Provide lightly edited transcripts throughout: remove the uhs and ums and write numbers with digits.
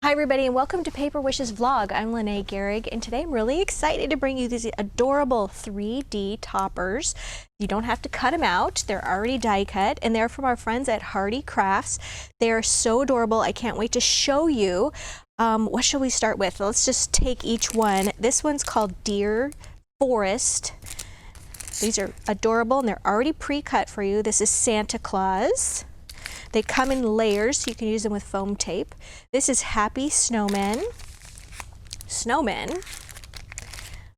Hi everybody and welcome to Paper Wishes Vlog. I'm Lene Gehrig and today I'm really excited to bring you these adorable 3D toppers. You don't have to cut them out. They're already die cut and they're from our friends at Hardy Crafts. They are so adorable. I can't wait to show you. What shall we start with? Let's just take each one. This one's called Deer Forest. These are adorable and they're already pre-cut for you. This is Santa Claus. They come in layers, so you can use them with foam tape. This is Happy Snowmen,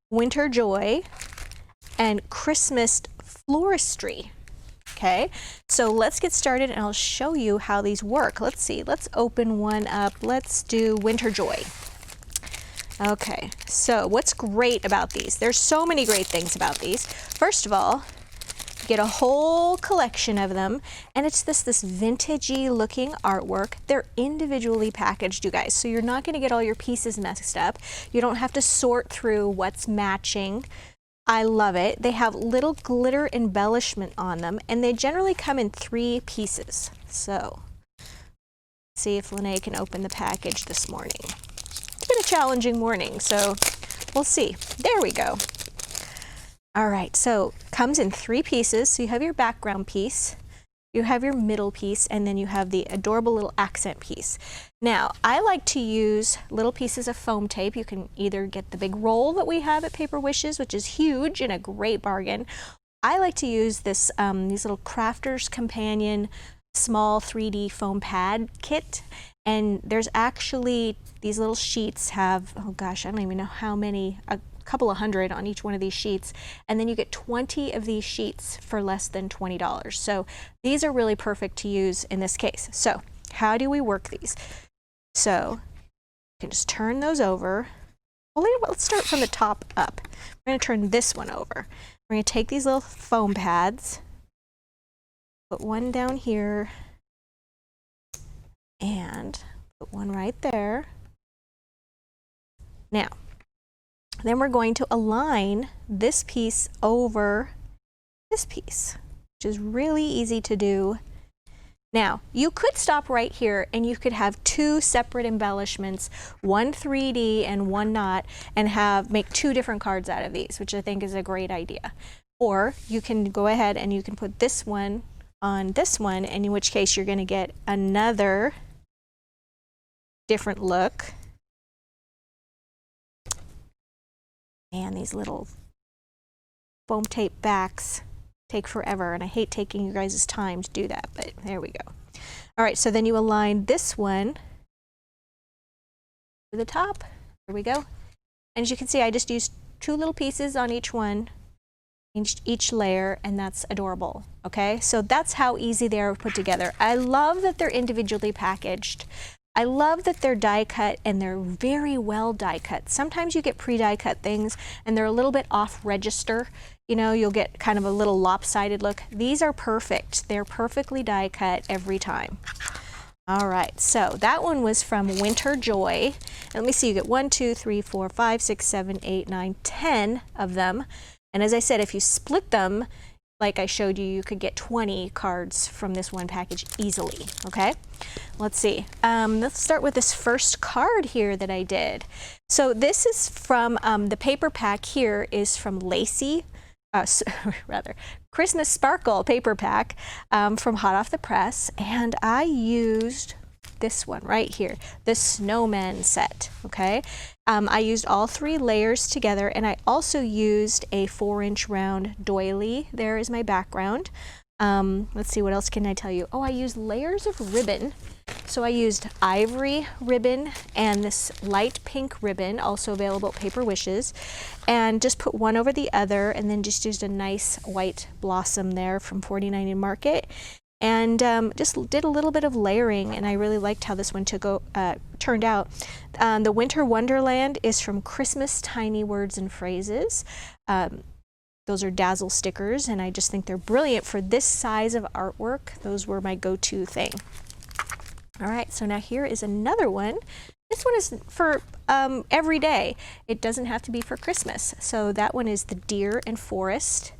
Winter Joy, and Christmas Floristry. Okay, so let's get started and I'll show you how these work. Let's see, let's open one up. Let's do Winter Joy. Okay, so what's great about these? There's so many great things about these. First of all, get a whole collection of them, and it's this vintagey looking artwork. They're individually packaged, you guys, so you're not going to get all your pieces messed up. You don't have to sort through what's matching. I love it. They have little glitter embellishment on them, and they generally come in 3 pieces. So let's see if Lene can open the package this morning. It's been a challenging morning, so we'll see. There we go. All right, so comes in 3 pieces. So you have your background piece, you have your middle piece, and then you have the adorable little accent piece. Now, I like to use little pieces of foam tape. You can either get the big roll that we have at Paper Wishes, which is huge and a great bargain. I like to use this these little Crafter's Companion small 3D foam pad kit. And there's actually, these little sheets have, oh gosh, I don't even know how many, couple of hundred on each one of these sheets, and then you get 20 of these sheets for less than $20. So these are really perfect to use in this case. So how do we work these? So you can just turn those over. Well, let's start from the top up. We're going to turn this one over. We're going to take these little foam pads, put one down here, and put one right there. Now, then we're going to align this piece over this piece, which is really easy to do. Now, you could stop right here and you could have 2 separate embellishments, one 3D and one not, and make 2 different cards out of these, which I think is a great idea. Or you can go ahead and you can put this one on this one, and in which case you're going to get another different look. And these little foam tape backs take forever, and I hate taking you guys' time to do that, but there we go. All right, so then you align this one to the top. There we go. And as you can see, I just used 2 little pieces on each one, each layer, and that's adorable. Okay, so that's how easy they are put together. I love that they're individually packaged. I love that they're die cut and they're very well die cut. Sometimes you get pre-die cut things and they're a little bit off register. You know, you'll get kind of a little lopsided look. These are perfect. They're perfectly die cut every time. All right, so that one was from Winter Joy. And let me see, you get 1, 2, 3, 4, 5, 6, 7, 8, 9, 10 of them. And as I said, if you split them, like I showed you, you could get 20 cards from this one package easily, okay? Let's see. Let's start with this first card here that I did. So this is from, the paper pack here is from Lacey, Christmas Sparkle paper pack from Hot Off the Press. And I used this one right here, the Snowman set, okay? I used all 3 layers together, and I also used a 4-inch round doily. There is my background. Let's see, what else can I tell you? Oh, I used layers of ribbon. So I used ivory ribbon and this light pink ribbon, also available at Paper Wishes, and just put one over the other, and then just used a nice white blossom there from 49 in Market. And just did a little bit of layering, and I really liked how this one turned out. The Winter Wonderland is from Christmas Tiny Words and Phrases. Those are Dazzle stickers, and I just think they're brilliant for this size of artwork. Those were my go-to thing. All right, so now here is another one. This one is for every day. It doesn't have to be for Christmas. So that one is the Deer and Forest.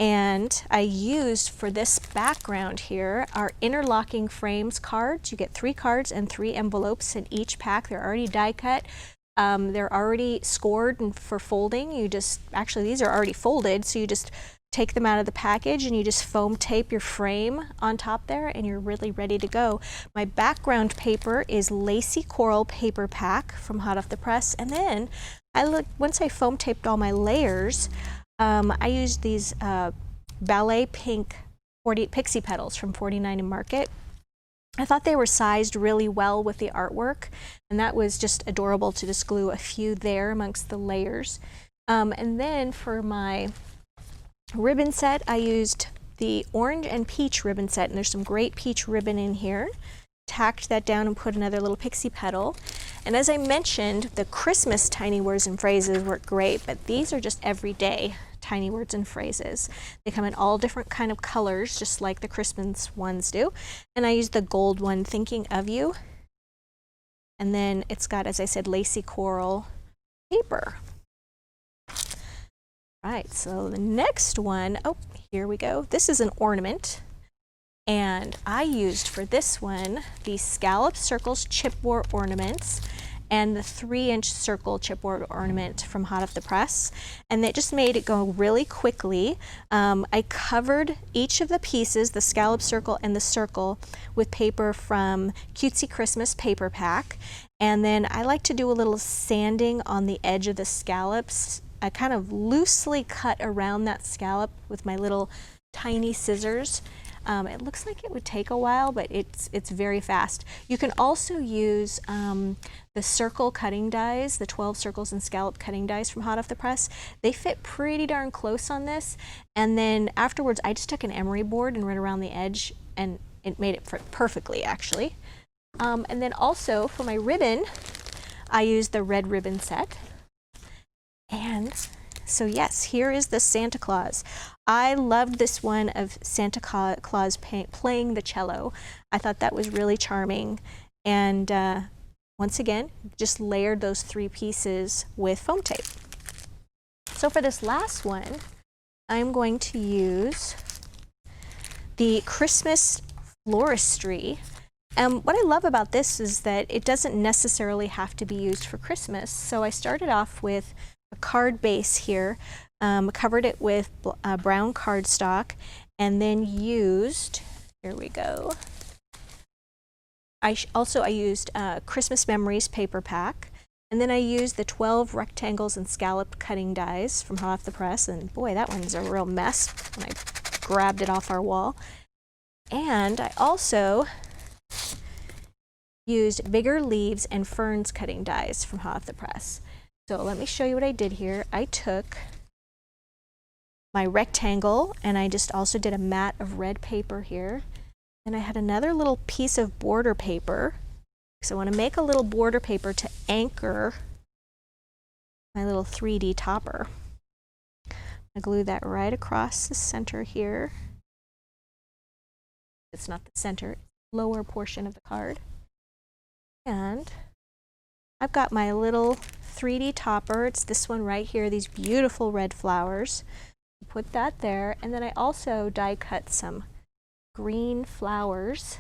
And I used for this background here our interlocking frames cards. You get 3 cards and 3 envelopes in each pack. They're already die cut. They're already scored and for folding. You just, actually these are already folded, so you just take them out of the package and you just foam tape your frame on top there and you're really ready to go. My background paper is Lacy Coral paper pack from Hot Off the Press. And then once I foam taped all my layers, I used these Ballet Pink Pixie Petals from 49 and Market. I thought they were sized really well with the artwork, and that was just adorable to just glue a few there amongst the layers. And then for my ribbon set, I used the orange and peach ribbon set, and there's some great peach ribbon in here. Tacked that down and put another little pixie petal. And as I mentioned, the Christmas tiny words and phrases work great, but these are just everyday tiny words and phrases. They come in all different kind of colors, just like the Christmas ones do. And I used the gold one, Thinking of You. And then it's got, as I said, Lacy Coral paper. Right, so the next one, oh, here we go. This is an ornament. And I used for this one the Scallop Circles chipboard ornaments and the 3-inch circle chipboard ornament from Hot Off the Press. And that just made it go really quickly. I covered each of the pieces, the scallop circle and the circle, with paper from Cutesy Christmas paper pack. And then I like to do a little sanding on the edge of the scallops. I kind of loosely cut around that scallop with my little tiny scissors. It looks like it would take a while, but it's very fast. You can also use the circle cutting dies, the 12 circles and scallop cutting dies from Hot Off the Press. They fit pretty darn close on this. And then afterwards, I just took an emery board and ran around the edge, and it made it perfectly, actually. And then also for my ribbon, I used the red ribbon set. And so yes, here is the Santa Claus. I loved this one of Santa Claus playing the cello. I thought that was really charming. And once again, just layered those 3 pieces with foam tape. So for this last one, I'm going to use the Christmas floristry. And what I love about this is that it doesn't necessarily have to be used for Christmas. So I started off with a card base here, covered it with brown cardstock, and then used, here we go, I used Christmas Memories paper pack, and then I used the 12 rectangles and scallop cutting dies from Hot Off the Press, and boy, that one's a real mess when I grabbed it off our wall. And I also used Bigger Leaves and Ferns cutting dies from Hot Off the Press. So let me show you what I did here. I took my rectangle and I just also did a mat of red paper here. And I had another little piece of border paper. So I want to make a little border paper to anchor my little 3D topper. I glue that right across the center here. It's not the center, it's the lower portion of the card. And I've got my little 3D topper. It's this one right here, these beautiful red flowers. Put that there, and then I also die cut some green flowers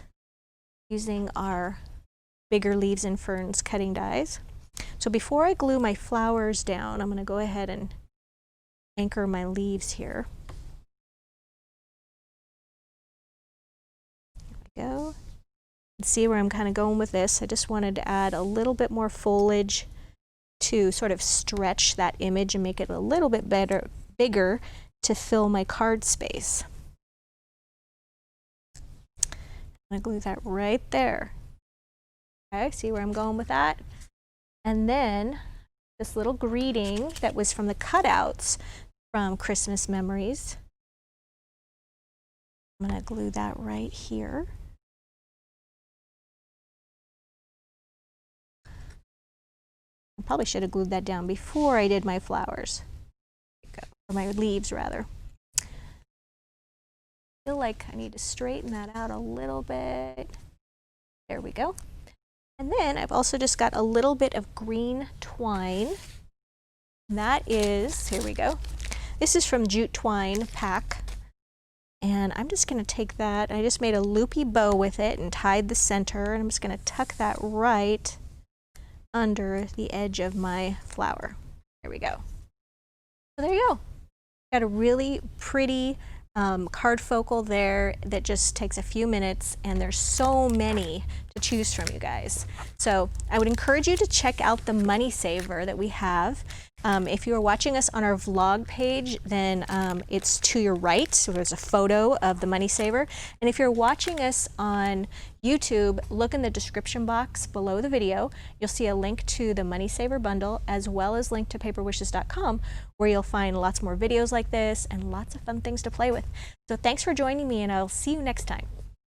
using our Bigger Leaves and Ferns cutting dies. So before I glue my flowers down, I'm going to go ahead and anchor my leaves here. There we go. See where I'm kind of going with this. I just wanted to add a little bit more foliage to sort of stretch that image and make it a little bit bigger to fill my card space. I'm going to glue that right there. Okay, see where I'm going with that? And then this little greeting that was from the cutouts from Christmas Memories. I'm going to glue that right here. I probably should have glued that down before I did my flowers, or my leaves rather. I feel like I need to straighten that out a little bit. There we go. And then I've also just got a little bit of green twine. And that is, here we go. This is from Jute Twine pack And I'm just going to take that, I just made a loopy bow with it and tied the center, and I'm just going to tuck that right under the edge of my flower. There we go. So there you go. Got a really pretty card focal there that just takes a few minutes, and there's so many to choose from, you guys. So I would encourage you to check out the money saver that we have. If you are watching us on our vlog page, then it's to your right, so there's a photo of the money saver. And if you're watching us on YouTube, look in the description box below the video. You'll see a link to the money saver bundle, as well as link to paperwishes.com, where you'll find lots more videos like this and lots of fun things to play with. So thanks for joining me, and I'll see you next time.